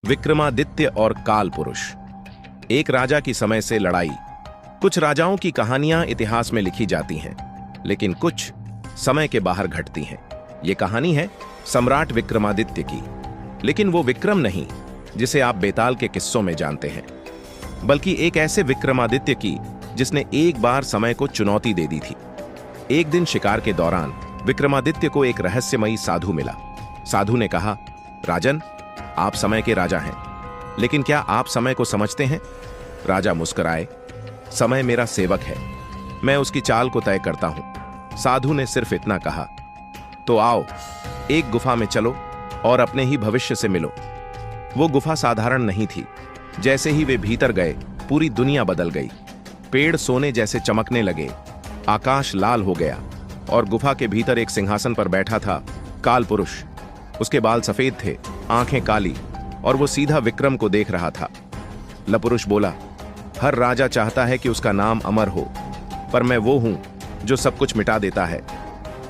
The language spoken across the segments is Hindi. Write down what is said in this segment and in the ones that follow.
विक्रमादित्य और काल पुरुष। एक राजा की समय से लड़ाई। कुछ राजाओं की कहानियां इतिहास में लिखी जाती हैं, लेकिन कुछ समय के बाहर घटती हैं। ये कहानी है सम्राट विक्रमादित्य की, लेकिन वो विक्रम नहीं जिसे आप बेताल के किस्सों में जानते हैं, बल्कि एक ऐसे विक्रमादित्य की जिसने एक बार समय को चुनौती दे दी थी। एक दिन शिकार के दौरान विक्रमादित्य को एक रहस्यमयी साधु मिला। साधु ने कहा, राजन, आप समय के राजा हैं, लेकिन क्या आप समय को समझते हैं? राजा मुस्कुराए, समय मेरा सेवक है, मैं उसकी चाल को तय करता हूं। साधु ने सिर्फ इतना कहा, तो आओ एक गुफा में चलो और अपने ही भविष्य से मिलो। वो गुफा साधारण नहीं थी। जैसे ही वे भीतर गए, पूरी दुनिया बदल गई। पेड़ सोने जैसे चमकने लगे, आकाश लाल हो गया और गुफा के भीतर एक सिंहासन पर बैठा था काल पुरुष। उसके बाल सफेद थे, आंखें काली, और वो सीधा विक्रम को देख रहा था। लपुरुष बोला, हर राजा चाहता है कि उसका नाम अमर हो, पर मैं वो हूं जो सब कुछ मिटा देता है।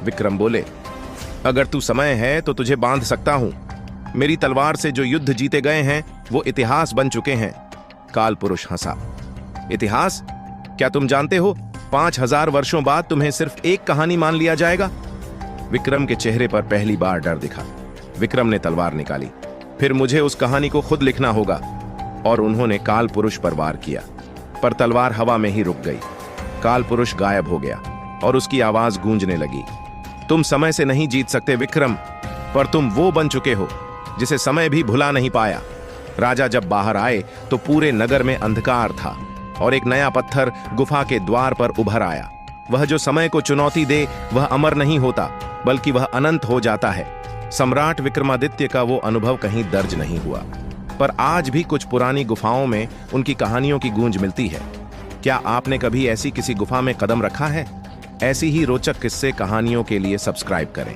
विक्रम बोले, अगर तू समय है तो तुझे बांध सकता हूं। मेरी तलवार से जो युद्ध जीते गए हैं वो इतिहास बन चुके हैं। काल पुरुष हंसा, इतिहास? क्या तुम जानते हो 5000 वर्षों बाद तुम्हें सिर्फ एक कहानी मान लिया जाएगा? विक्रम के चेहरे पर पहली बार डर दिखा। विक्रम ने तलवार निकाली, फिर मुझे उस कहानी को खुद लिखना होगा। और उन्होंने काल पुरुष पर वार किया, पर तलवार हवा में ही रुक गई। काल पुरुष गायब हो गया और उसकी आवाज गूंजने लगी, तुम समय से नहीं जीत सकते विक्रम, पर तुम वो बन चुके हो जिसे समय भी भुला नहीं पाया। राजा जब बाहर आए तो पूरे नगर में अंधकार था और एक नया पत्थर गुफा के द्वार पर उभर आया। वह जो समय को चुनौती दे वह अमर नहीं होता, बल्कि वह अनंत हो जाता है। सम्राट विक्रमादित्य का वो अनुभव कहीं दर्ज नहीं हुआ, पर आज भी कुछ पुरानी गुफाओं में उनकी कहानियों की गूंज मिलती है। क्या आपने कभी ऐसी किसी गुफा में कदम रखा है? ऐसी ही रोचक किस्से कहानियों के लिए सब्सक्राइब करें।